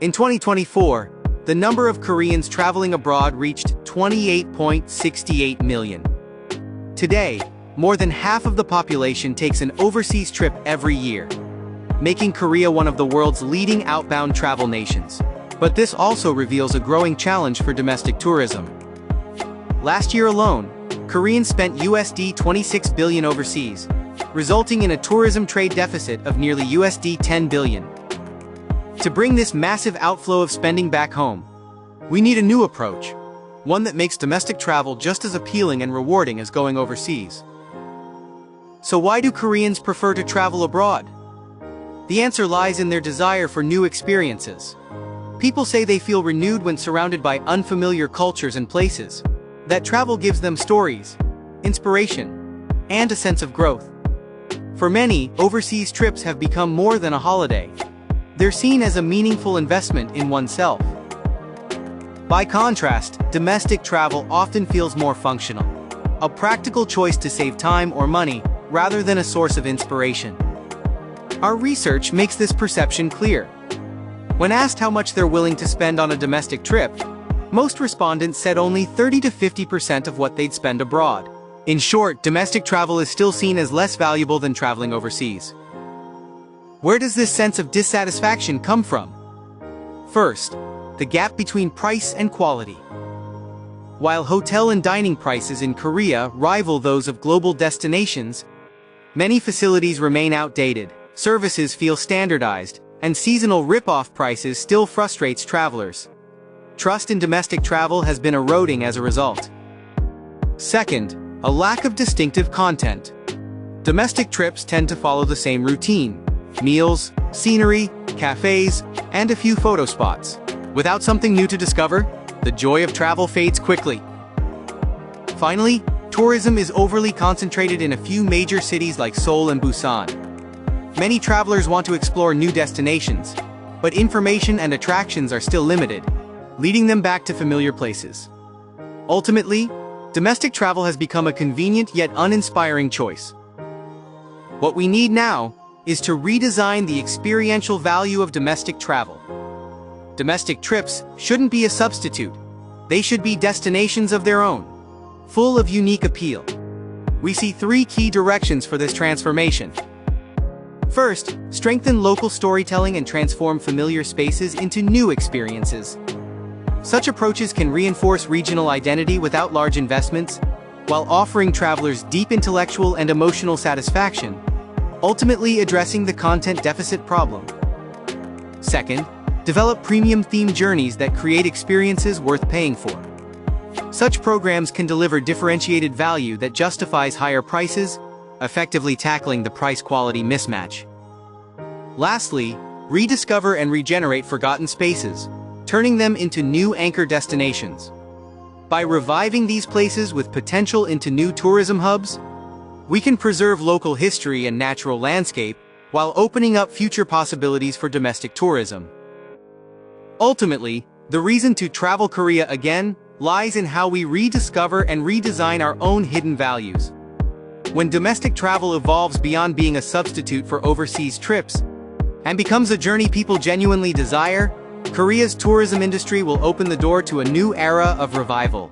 In 2024, the number of Koreans traveling abroad reached 28.68 million. Today, more than half of the population takes an overseas trip every year, making Korea one of the world's leading outbound travel nations. But this also reveals a growing challenge for domestic tourism. Last year alone, Koreans spent $26 billion overseas, resulting in a tourism trade deficit of nearly $10 billion. To bring this massive outflow of spending back home, we need a new approach, one that makes domestic travel just as appealing and rewarding as going overseas. So why do Koreans prefer to travel abroad? The answer lies in their desire for new experiences. People say they feel renewed when surrounded by unfamiliar cultures and places. That travel gives them stories, inspiration, and a sense of growth. For many, overseas trips have become more than a holiday. They're seen as a meaningful investment in oneself. By contrast, domestic travel often feels more functional, a practical choice to save time or money rather than a source of inspiration. Our research makes this perception clear. When asked how much they're willing to spend on a domestic trip, most respondents said only 30 to 50% of what they'd spend abroad. In short, domestic travel is still seen as less valuable than traveling overseas. Where does this sense of dissatisfaction come from? First, the gap between price and quality. While hotel and dining prices in Korea rival those of global destinations, many facilities remain outdated, services feel standardized, and seasonal rip-off prices still frustrates travelers. Trust in domestic travel has been eroding as a result. Second, a lack of distinctive content. Domestic trips tend to follow the same routine: meals, scenery, cafes, and a few photo spots. Without something new to discover, the joy of travel fades quickly. Finally, tourism is overly concentrated in a few major cities like Seoul and Busan. Many travelers want to explore new destinations, but information and attractions are still limited, leading them back to familiar places. Ultimately, domestic travel has become a convenient yet uninspiring choice. What we need now is to redesign the experiential value of domestic travel. Domestic trips shouldn't be a substitute. They should be destinations of their own, full of unique appeal. We see three key directions for this transformation. First, strengthen local storytelling and transform familiar spaces into new experiences. Such approaches can reinforce regional identity without large investments, while offering travelers deep intellectual and emotional satisfaction, ultimately addressing the content deficit problem. Second, develop premium-themed journeys that create experiences worth paying for. Such programs can deliver differentiated value that justifies higher prices, effectively tackling the price-quality mismatch. Lastly, rediscover and regenerate forgotten spaces, turning them into new anchor destinations. By reviving these places with potential into new tourism hubs, we can preserve local history and natural landscape while opening up future possibilities for domestic tourism. Ultimately, the reason to travel Korea again lies in how we rediscover and redesign our own hidden values. When domestic travel evolves beyond being a substitute for overseas trips and becomes a journey people genuinely desire, Korea's tourism industry will open the door to a new era of revival.